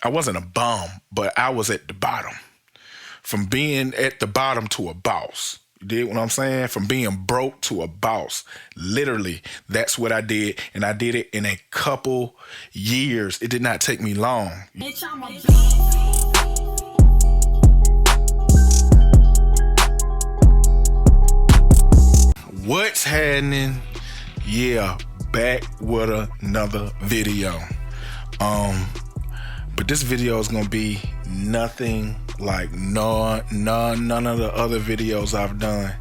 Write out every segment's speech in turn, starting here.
I wasn't a bum, but I was at the bottom. From being at the bottom to a boss. You dig what I'm saying? From being broke to a boss. Literally, that's what I did. And I did it in a couple years. It did not take me long. What's happening? Yeah, back with another video. But this video is gonna be nothing like none of the other videos I've done.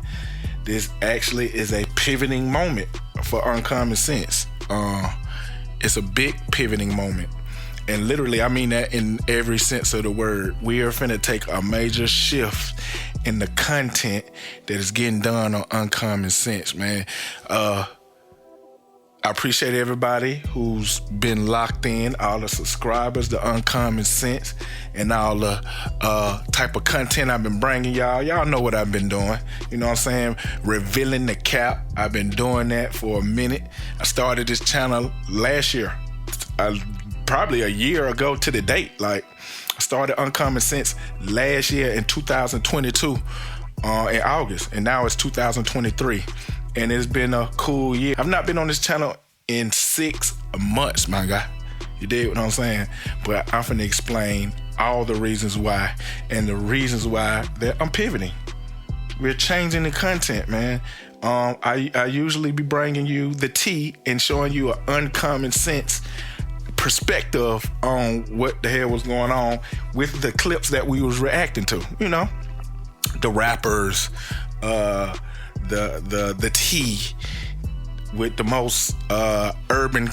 This actually is a pivoting moment for Uncommon Sense. It's a big pivoting moment. And literally, I mean that in every sense of the word. We are finna take a major shift in the content that is getting done on Uncommon Sense, man. I appreciate everybody who's been locked in, all the subscribers, the Uncommon Sense, and all the type of content I've been bringing y'all. Y'all know what I've been doing. You know what I'm saying? Revealing the cap. I've been doing that for a minute. I started this channel last year, probably a year ago to the date. Like, I started Uncommon Sense last year in 2022 in August, and now it's 2023. And it's been a cool year. I've not been on this channel in 6 months, my guy. You dig what I'm saying? But I'm finna explain all the reasons why and the reasons why that I'm pivoting. We're changing the content, man. I usually be bringing you the tea and showing you an Uncommon Sense perspective on what the hell was going on with the clips that we was reacting to. You know, the rappers, the tea with the most urban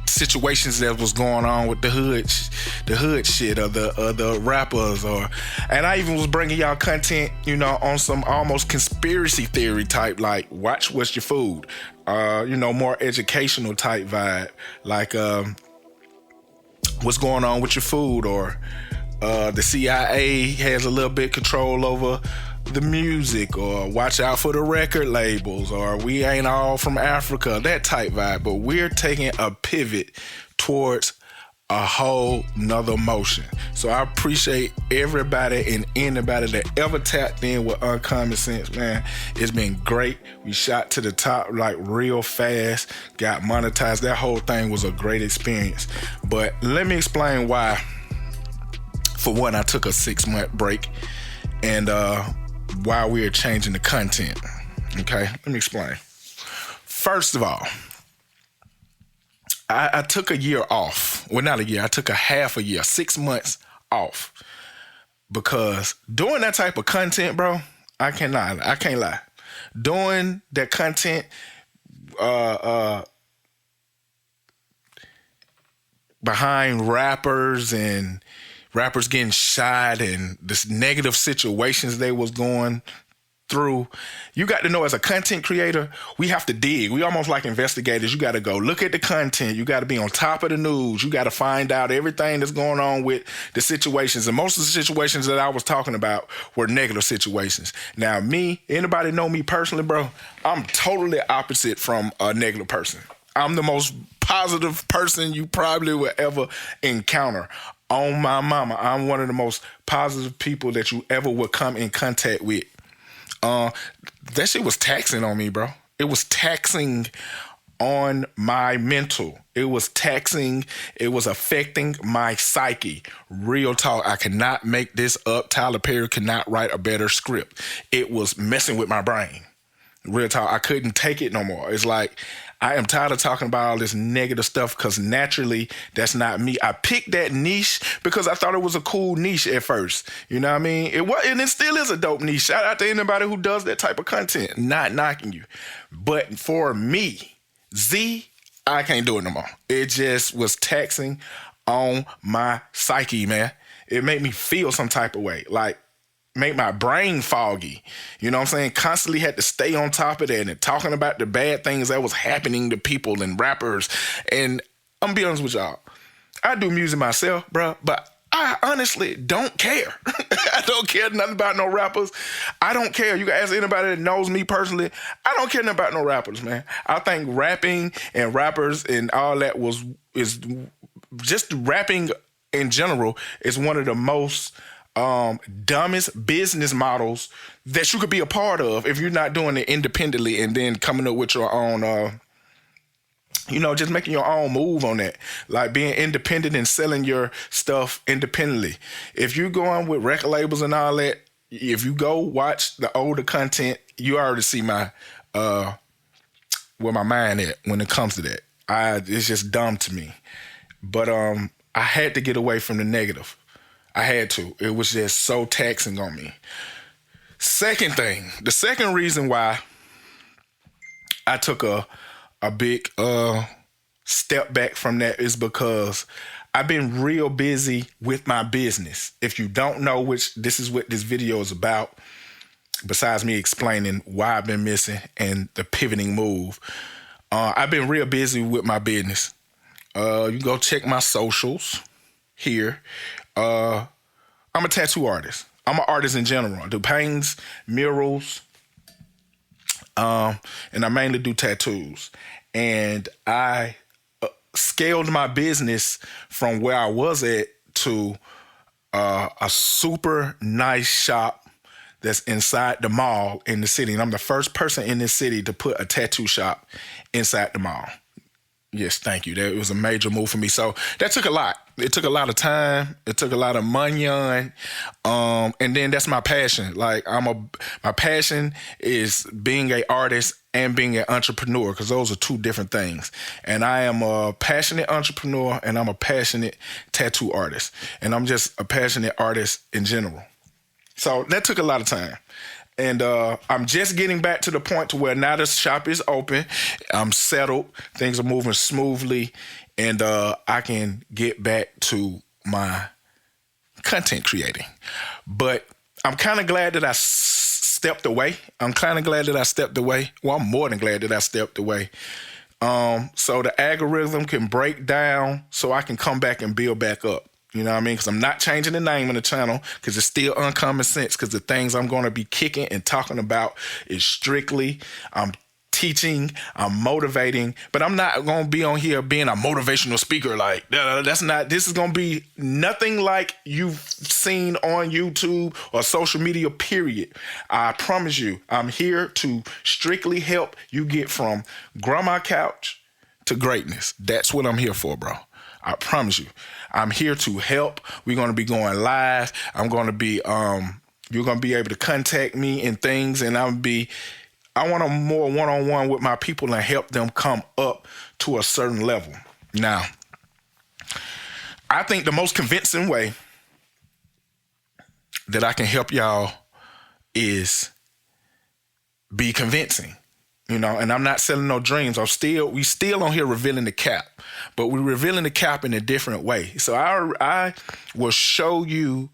situations that was going on with the hood shit of the rappers, and I even was bringing y'all content, you know, on some almost conspiracy theory type, like watch what's your food, you know, more educational type vibe, like what's going on with your food, or the CIA has a little bit control over the music, or watch out for the record labels, or we ain't all from Africa, that type vibe. But we're taking a pivot towards a whole nother motion. So I appreciate everybody and anybody that ever tapped in with Uncommon Sense, man. It's been great. We shot to the top like real fast, got monetized. That whole thing was a great experience. But let me explain why. For one, I took a 6-month break, and why we are changing the content. Okay, let me explain. First of all, I took a year off. Well, not a year. I took a half a year, 6 months off, because doing that type of content, bro, I can't lie. Doing that content, behind rappers and rappers getting shot and this negative situations they was going through. You got to know, as a content creator, we have to dig. We almost like investigators. You got to go look at the content. You got to be on top of the news. You got to find out everything that's going on with the situations. And most of the situations that I was talking about were negative situations. Now, anybody know me personally, bro? I'm totally opposite from a negative person. I'm the most positive person you probably will ever encounter. On my mama, I'm one of the most positive people that you ever would come in contact with. That shit was taxing on me, bro. It was taxing on my mental. It was taxing. It was affecting my psyche. Real talk. I cannot make this up. Tyler Perry cannot write a better script. It was messing with my brain. Real talk. I couldn't take it no more. It's like, I am tired of talking about all this negative stuff, because naturally, that's not me. I picked that niche because I thought it was a cool niche at first. You know what I mean? It was, and it still is a dope niche. Shout out to anybody who does that type of content. Not knocking you. But for me, I can't do it no more. It just was taxing on my psyche, man. It made me feel some type of way. Like, make my brain foggy. You know what I'm saying? Constantly had to stay on top of that and talking about the bad things that was happening to people and rappers. And I'm gonna be honest with y'all, I do music myself, bro, but I honestly don't care. I don't care nothing about no rappers. I don't care. You can ask anybody that knows me personally. I don't care nothing about no rappers, man. I think rapping and rappers and all that is just rapping in general is one of the most dumbest business models that you could be a part of if you're not doing it independently and then coming up with your own just making your own move on that, like being independent and selling your stuff independently. If you're going with record labels and all that, if you go watch the older content, you already see my where my mind at when it comes to that. It's just dumb to me. But I had to get away from the negative. I had to. It was just so taxing on me. Second thing, the second reason why I took a big step back from that is because I've been real busy with my business. If you don't know this is what this video is about, besides me explaining why I've been missing and the pivoting move, I've been real busy with my business. You can go check my socials here. I'm a tattoo artist. I'm an artist in general. I do paintings, murals, and I mainly do tattoos. And I scaled my business from where I was at to a super nice shop that's inside the mall in the city. And I'm the first person in this city to put a tattoo shop inside the mall. Yes, thank you. That was a major move for me. So that took a lot. It took a lot of time. It took a lot of money on. And then that's my passion. Like my passion is being an artist and being an entrepreneur, because those are two different things. And I am a passionate entrepreneur and I'm a passionate tattoo artist. And I'm just a passionate artist in general. So that took a lot of time. And I'm just getting back to the point to where now the shop is open. I'm settled. Things are moving smoothly. And I can get back to my content creating. But I'm kind of glad that I stepped away. I'm more than glad that I stepped away. So the algorithm can break down so I can come back and build back up. You know what I mean? Because I'm not changing the name of the channel because it's still Uncommon Sense, because the things I'm going to be kicking and talking about is strictly I'm teaching, I'm motivating, but I'm not going to be on here being a motivational speaker. Like, this is going to be nothing like you've seen on YouTube or social media, period. I promise you, I'm here to strictly help you get from grandma couch to greatness. That's what I'm here for, bro. I promise you. I'm here to help. We're going to be going live. I'm going to be, you're going to be able to contact me and things, and I want a more one-on-one with my people and help them come up to a certain level. Now, I think the most convincing way that I can help y'all is be convincing. And I'm not selling no dreams. We still on here revealing the cap, but we're revealing the cap in a different way. So I will show you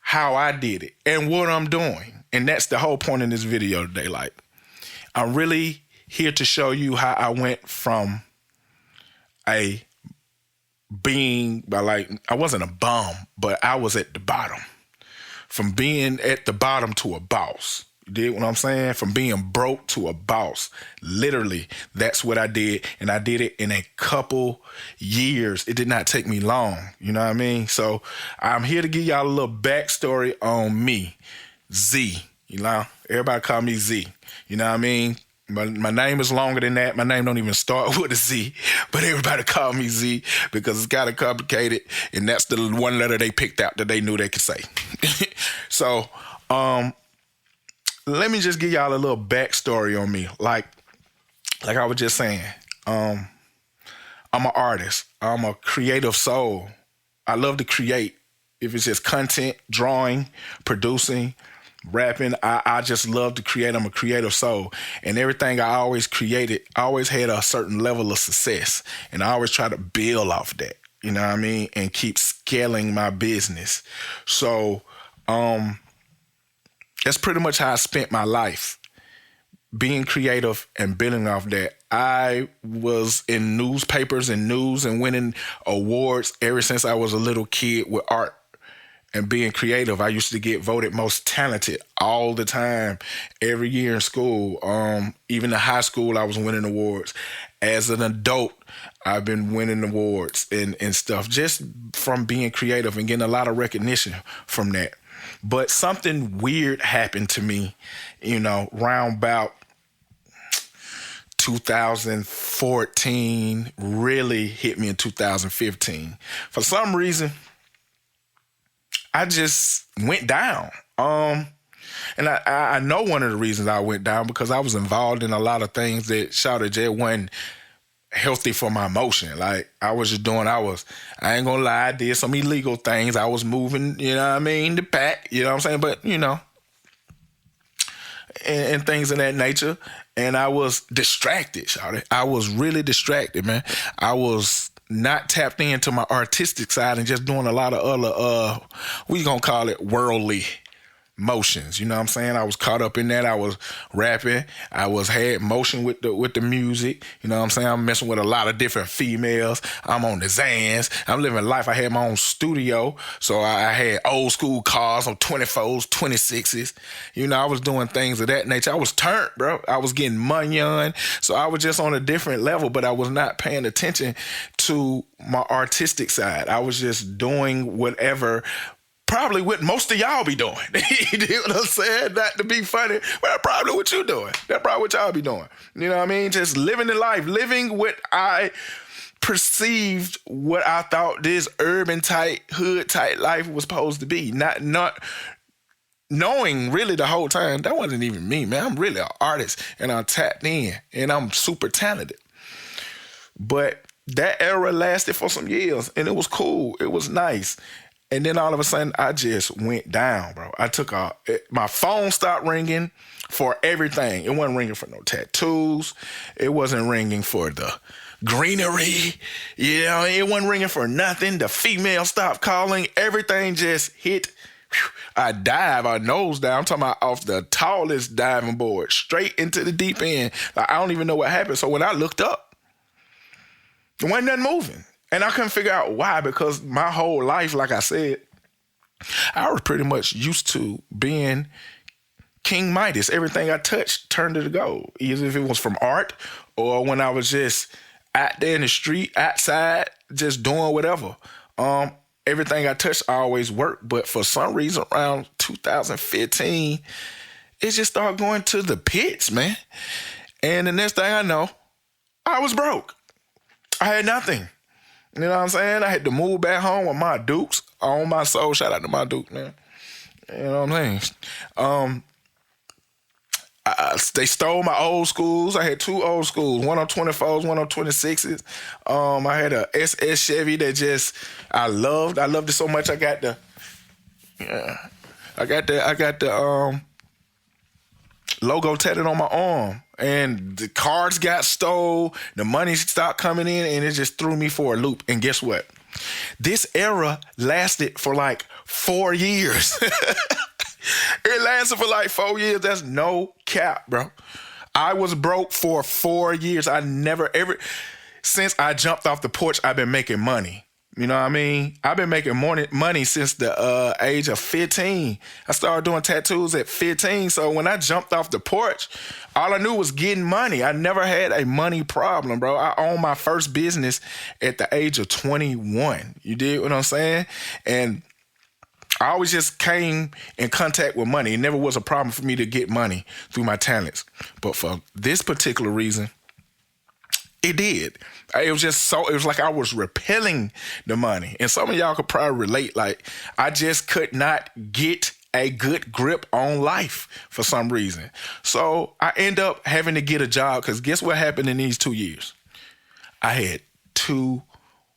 how I did it and what I'm doing. And that's the whole point in this video today. Like, I'm really here to show you how I went from I wasn't a bum, but I was at the bottom. From being at the bottom to a boss. You dig what I'm saying? From being broke to a boss. Literally, that's what I did. And I did it in a couple years. It did not take me long. You know what I mean? So I'm here to give y'all a little backstory on me. Z. Everybody call me Z. You know what I mean? My name is longer than that. My name don't even start with a Z, but everybody call me Z because it's kind of complicated. And that's the one letter they picked out that they knew they could say. So, let me just give y'all a little backstory on me. Like I was just saying, I'm an artist. I'm a creative soul. I love to create. If it's just content, drawing, producing, rapping, I just love to create. I'm a creative soul. And everything I always created, I always had a certain level of success. And I always try to build off that, you know what I mean? And keep scaling my business. So, that's pretty much how I spent my life, being creative and building off that. I was in newspapers and news and winning awards ever since I was a little kid with art and being creative. I used to get voted most talented all the time, every year in school. Even in high school, I was winning awards. As an adult, I've been winning awards and stuff just from being creative and getting a lot of recognition from that. But something weird happened to me, round about 2014, really hit me in 2015. For some reason, I just went down. And I know one of the reasons I went down because I was involved in a lot of things that shouted just wasn't healthy for my emotion. Like I was just doing, I ain't gonna lie, I did some illegal things. I was moving, the pack, you know what I'm saying? But, and things of that nature. And I was distracted, shawty. I was really distracted, man. I was not tapped into my artistic side and just doing a lot of other, we gonna call it worldly motions. You know what I'm saying? I was caught up in that. I was rapping. I had motion with the music. You know what I'm saying? I'm messing with a lot of different females. I'm on the Zans. I'm living life. I had my own studio. So I had old school cars on 24s, 26s. I was doing things of that nature. I was turned, bro. I was getting money on. So I was just on a different level, but I was not paying attention to my artistic side. I was just doing whatever probably what most of y'all be doing. You know what I'm saying? Not to be funny, but that's probably what you doing. That's probably what y'all be doing. You know what I mean? Just living the life, living what I perceived, what I thought this urban type, hood type life was supposed to be. Not knowing really the whole time, that wasn't even me, man. I'm really an artist and I'm tapped in and I'm super talented. But that era lasted for some years and it was cool. It was nice. And then all of a sudden, I just went down, bro. My phone stopped ringing for everything. It wasn't ringing for no tattoos. It wasn't ringing for the greenery. It wasn't ringing for nothing. The female stopped calling. Everything just hit. I nose down. I'm talking about off the tallest diving board, straight into the deep end. Like, I don't even know what happened. So when I looked up, there wasn't nothing moving. And I couldn't figure out why, because my whole life, like I said, I was pretty much used to being King Midas. Everything I touched turned to gold, either if it was from art or when I was just out there in the street, outside, just doing whatever. Everything I touched always worked, but for some reason around 2015, it just started going to the pits, man. And the next thing I know, I was broke. I had nothing. You know what I'm saying? I had to move back home with my Dukes on my soul. Shout out to my Duke, man. You know what I'm saying? They stole my old schools. I had two old schools, one on 24s, one on 26s. I had a SS Chevy that I loved. I loved it so much. I got the logo tatted on my arm. And the cards got stole, the money stopped coming in, and it just threw me for a loop. And guess what? This era lasted for like 4 years. It lasted for like 4 years. That's no cap, bro. I was broke for 4 years. Since I jumped off the porch, I've been making money. You know what I mean? I've been making money since the age of 15. I started doing tattoos at 15. So when I jumped off the porch, all I knew was getting money. I never had a money problem, bro. I owned my first business at the age of 21. You dig what I'm saying? And I always just came in contact with money. It never was a problem for me to get money through my talents. But for this particular reason, it did. It was like I was repelling the money. And some of y'all could probably relate. Like, I just could not get a good grip on life for some reason. So I end up having to get a job because guess what happened in these 2 years? I had 2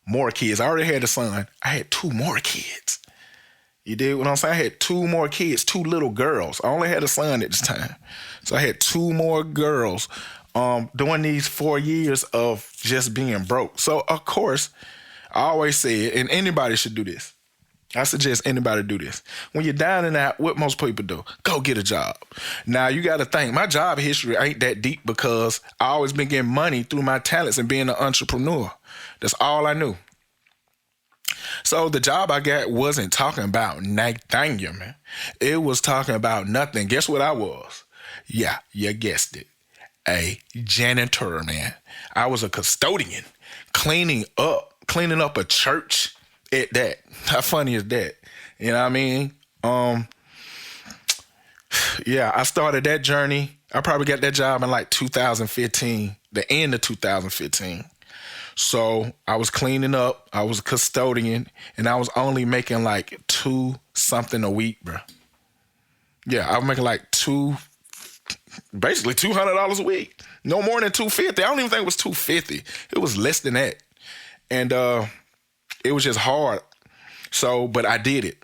more kids. I already had a son. I had 2 more kids. You dig what I'm saying? I had 2 more kids, 2 little girls. I only had a son at this time. So I had 2 more girls during these 4 years of just being broke. So, of course, I always say it, and anybody should do this. I suggest anybody do this. When you're down and out, what most people do, go get a job. Now, you got to think, my job history ain't that deep because I always been getting money through my talents and being an entrepreneur. That's all I knew. So the job I got wasn't talking about Nathaniel, man. It was talking about nothing. Guess what I was? Yeah, you guessed it. a janitor, man. I was a custodian, cleaning up a church at that. How funny is that? You know what I mean? Yeah, I started that journey. I probably got that job in like 2015, the end of 2015. So I was cleaning up, I was a custodian, and I was only making like two something a week, bro. Yeah, I was making like basically $200 a week. No more than $250. I don't even think it was $250. It was less than that. And it was just hard. So, but I did it.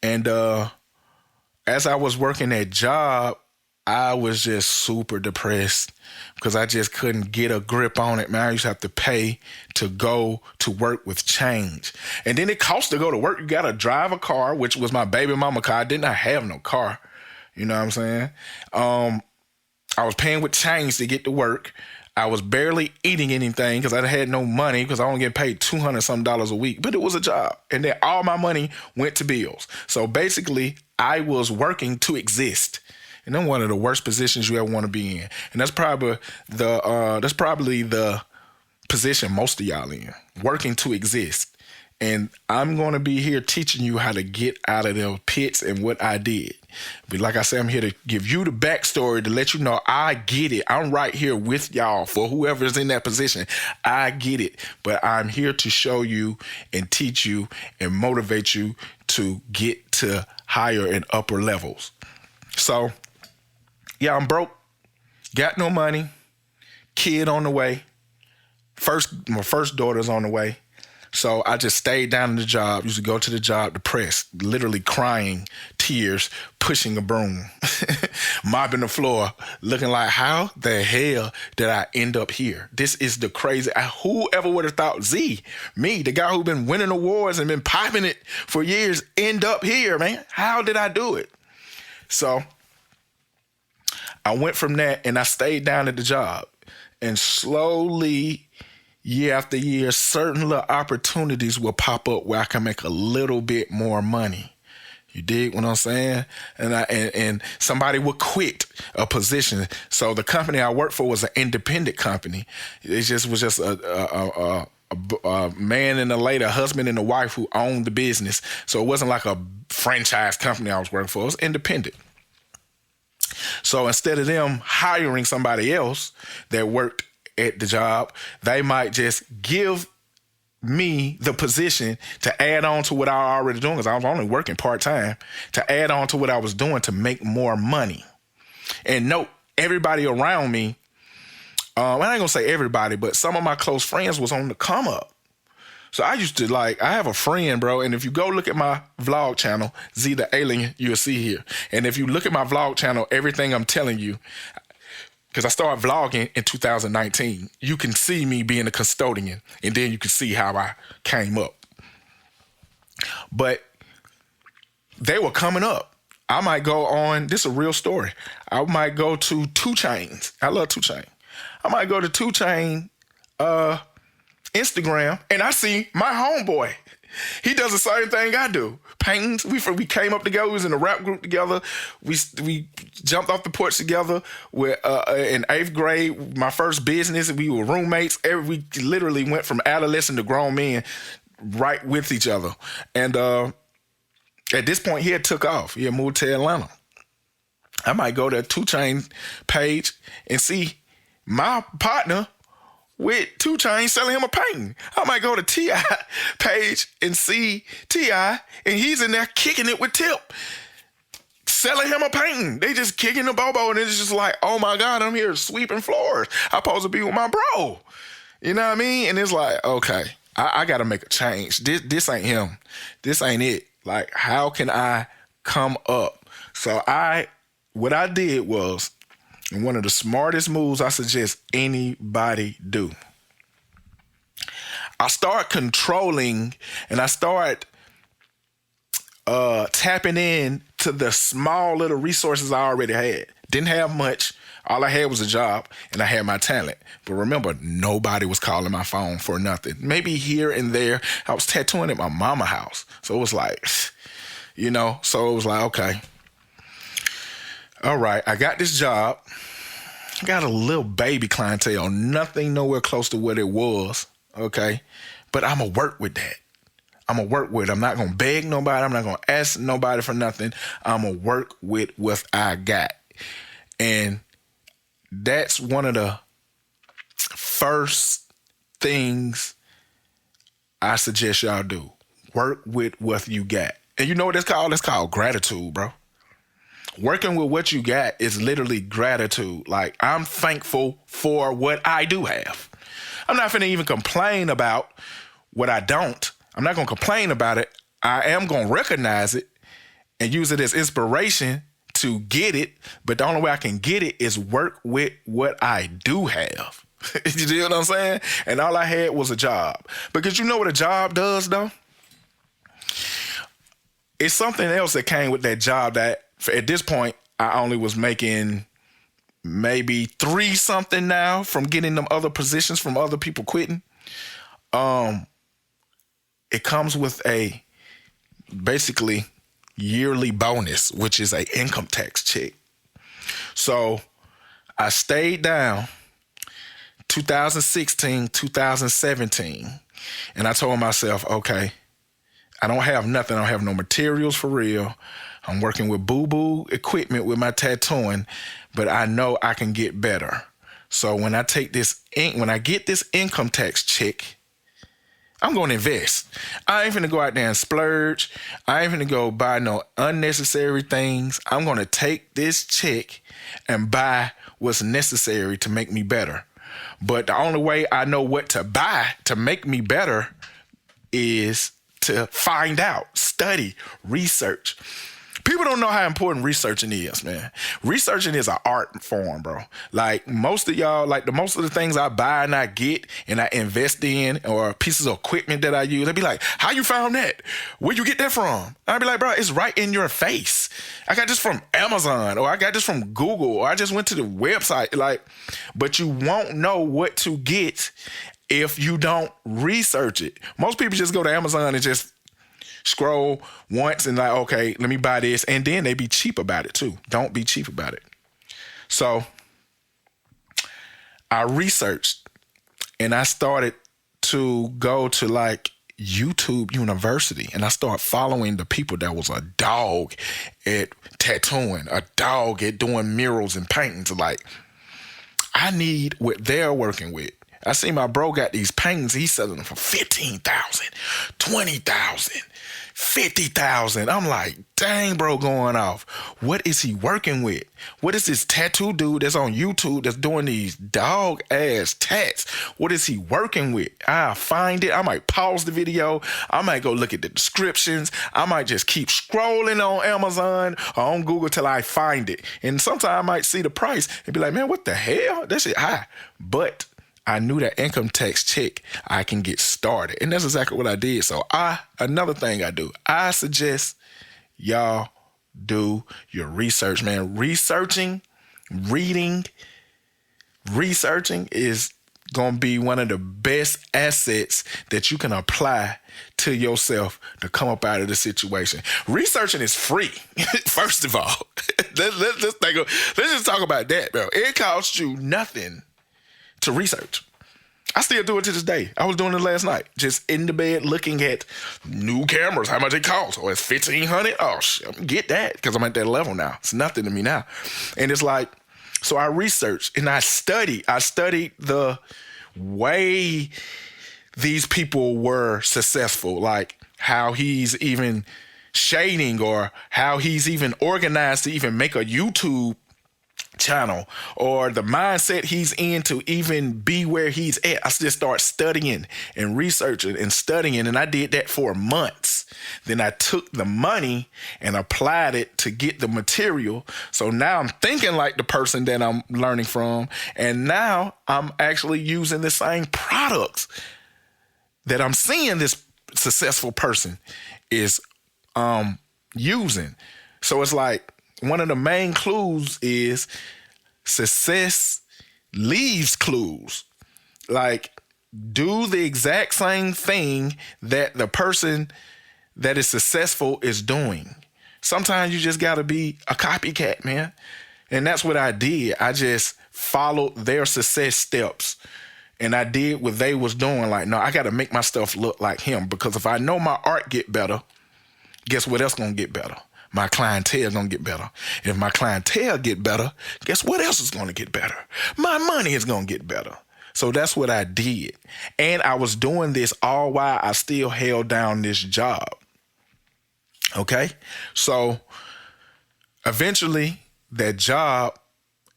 And as I was working that job, I was just super depressed because I just couldn't get a grip on it, man. I used to have to pay to go to work with change. And then it costs to go to work. You got to drive a car, which was my baby mama car. I did not have no car. You know what I'm saying? I was paying with change to get to work. I was barely eating anything because I had no money because I only get paid $200 some a week. But it was a job. And then all my money went to bills. So basically, I was working to exist. And then one of the worst positions you ever want to be in. And that's probably the position most of y'all in, working to exist. And I'm going to be here teaching you how to get out of the pits and what I did. But like I said, I'm here to give you the backstory to let you know I get it. I'm right here with y'all for whoever's in that position. I get it. But I'm here to show you and teach you and motivate you to get to higher and upper levels. So, yeah, I'm broke. Got no money. Kid on the way. My first daughter's on the way. So I just stayed down in the job, used to go to the job depressed, literally crying, tears, pushing a broom, mopping the floor, looking like, how the hell did I end up here? This is the crazy. Whoever would have thought me, the guy who's been winning awards and been popping it for years, end up here, man? How did I do it? So I went from that and I stayed down at the job, and slowly, year after year, certain little opportunities will pop up where I can make a little bit more money. You dig what I'm saying? And somebody would quit a position. So the company I worked for was an independent company. It was just a man and a lady, a husband and a wife who owned the business. So it wasn't like a franchise company I was working for. It was independent. So instead of them hiring somebody else that worked at the job, they might just give me the position to add on to what I was already doing, because I was only working part-time, to add on to what I was doing to make more money. And note, everybody around me, I ain't gonna say everybody, but some of my close friends was on the come up. So I used to I have a friend, bro, and if you go look at my vlog channel, Z the Alien, you'll see here. And if you look at my vlog channel, everything I'm telling you, because I started vlogging in 2019, you can see me being a custodian, and then you can see how I came up. But they were coming up. I might go on, this is a real story, I might go to 2 Chainz. I love 2 Chainz. I might go to 2 Chainz Instagram, and I see my homeboy. He does the same thing I do. Paintings. We came up together. We was in a rap group together. We jumped off the porch together. We're in 8th grade. My first business. We were roommates. We literally went from adolescent to grown men right with each other. And at this point, he had took off. He had moved to Atlanta. I might go to 2 Chainz page and see my partner with 2 Chainz selling him a painting. I might go to T.I. page and see T.I. and he's in there kicking it with Tip, selling him a painting. They just kicking the bobo, and it's just like, oh my God, I'm here sweeping floors. I'm supposed to be with my bro. You know what I mean? And it's like, okay, I got to make a change. This ain't him. This ain't it. Like, how can I come up? So what I did was, and one of the smartest moves I suggest anybody do, I start controlling and I start tapping in to the small little resources I already had. Didn't have much. All I had was a job and I had my talent. But remember, nobody was calling my phone for nothing. Maybe here and there. I was tattooing at my mama's house. So it was like, so it was like, okay. All right, I got this job. I got a little baby clientele, nothing nowhere close to what it was, okay? But I'm going to work with that. I'm going to work with it. I'm not going to beg nobody. I'm not going to ask nobody for nothing. I'm going to work with what I got. And that's one of the first things I suggest y'all do. Work with what you got. And you know what it's called? It's called gratitude, bro. Working with what you got is literally gratitude. Like, I'm thankful for what I do have. I'm not finna even complain about what I don't. I'm not gonna complain about it. I am gonna recognize it and use it as inspiration to get it. But the only way I can get it is work with what I do have. You know what I'm saying? And all I had was a job. Because you know what a job does, though? It's something else that came with that job that at this point, I only was making maybe 3 something now from getting them other positions from other people quitting. It comes with a basically yearly bonus, which is a income tax check. So I stayed down 2016, 2017, and I told myself, okay, I don't have nothing. I don't have no materials for real. I'm working with boo-boo equipment with my tattooing, but I know I can get better. So when I get this income tax check, I'm going to invest. I ain't finna go out there and splurge. I ain't finna go buy no unnecessary things. I'm going to take this check and buy what's necessary to make me better. But the only way I know what to buy to make me better is to find out, study, research. People don't know how important researching is, man. Researching is an art form, bro. Like most of y'all, most of the things I buy and I get and I invest in, or pieces of equipment that I use, they be like, how you found that? Where you get that from? I'd be like, bro, it's right in your face. I got this from Amazon, or I got this from Google, or I just went to the website. But you won't know what to get if you don't research it. Most people just go to Amazon and just scroll once and like, okay, let me buy this. And then they be cheap about it too. Don't be cheap about it. So I researched and I started to go to YouTube University, and I started following the people that was a dog at tattooing, a dog at doing murals and paintings. Like, I need what they're working with. I see my bro got these paintings. He's selling them for $15,000, $20,000, $50,000. I'm like, dang, bro, going off. What is he working with? What is this tattoo dude that's on YouTube that's doing these dog ass tats? What is he working with? I find it. I might pause the video. I might go look at the descriptions. I might just keep scrolling on Amazon or on Google till I find it. And sometimes I might see the price and be like, man, what the hell? That shit high. But I knew that income tax check, I can get started. And that's exactly what I did. So another thing I do, I suggest y'all do your research, man. Researching is going to be one of the best assets that you can apply to yourself to come up out of the situation. Researching is free, first of all. Let's just talk about that, bro. It costs you nothing to research. I still do it to this day. I was doing it last night, just in the bed looking at new cameras, how much it costs. Oh, it's $1,500. Oh, shit, get that, because I'm at that level now. It's nothing to me now. And it's like, so I researched and I studied. I studied the way these people were successful, like how he's even shading or how he's even organized to even make a YouTube channel, or the mindset he's in to even be where he's at. I just start studying and researching and studying, and I did that for months. Then I took the money and applied it to get the material. So now I'm thinking like the person that I'm learning from, and now I'm actually using the same products that I'm seeing this successful person is using. So it's like, one of the main clues is success leaves clues. Like, do the exact same thing that the person that is successful is doing. Sometimes you just got to be a copycat, man. And that's what I did. I just followed their success steps. And I did what they was doing. Like, no, I got to make my stuff look like him, because if I know my art get better, guess what else gonna get better? My clientele gonna get better. If my clientele get better, guess what else is gonna get better? My money is gonna get better. So that's what I did. And I was doing this all while I still held down this job. Okay? So eventually that job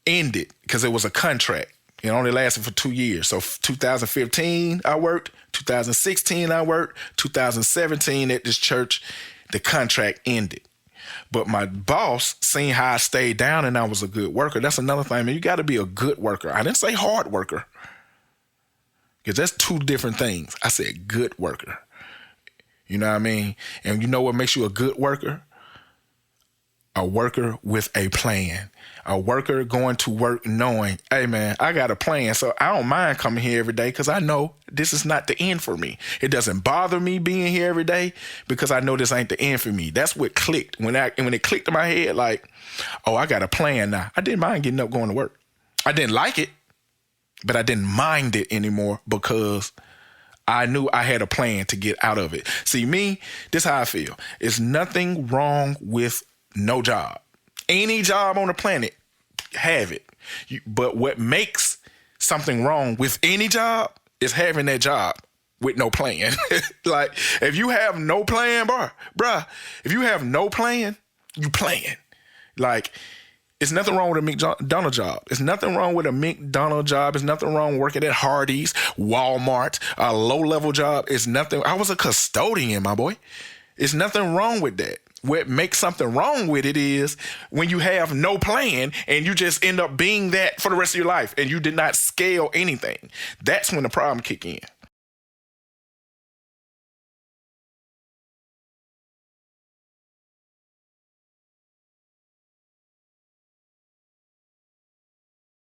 ended because it was a contract. It only lasted for 2 years. So 2015 I worked, 2016 I worked, 2017 at this church, the contract ended. But my boss seen how I stayed down and I was a good worker. That's another thing, man. You got to be a good worker. I didn't say hard worker, because that's two different things. I said good worker. You know what I mean? And you know what makes you a good worker? A worker with a plan. A worker going to work knowing, hey, man, I got a plan. So I don't mind coming here every day because I know this is not the end for me. It doesn't bother me being here every day because I know this ain't the end for me. That's what clicked. When it clicked in my head, like, oh, I got a plan now. I didn't mind getting up going to work. I didn't like it, but I didn't mind it anymore because I knew I had a plan to get out of it. See, me, this is how I feel. It's nothing wrong with no job. Any job on the planet, have it. But what makes something wrong with any job is having that job with no plan. Like, if you have no plan, bruh, if you have no plan, you playing. Like, it's nothing wrong with a McDonald's job. It's nothing wrong with a McDonald's job. It's nothing wrong working at Hardee's, Walmart, a low-level job. It's nothing. I was a custodian, my boy. It's nothing wrong with that. What makes something wrong with it is when you have no plan and you just end up being that for the rest of your life and you did not scale anything. That's when the problem kick in.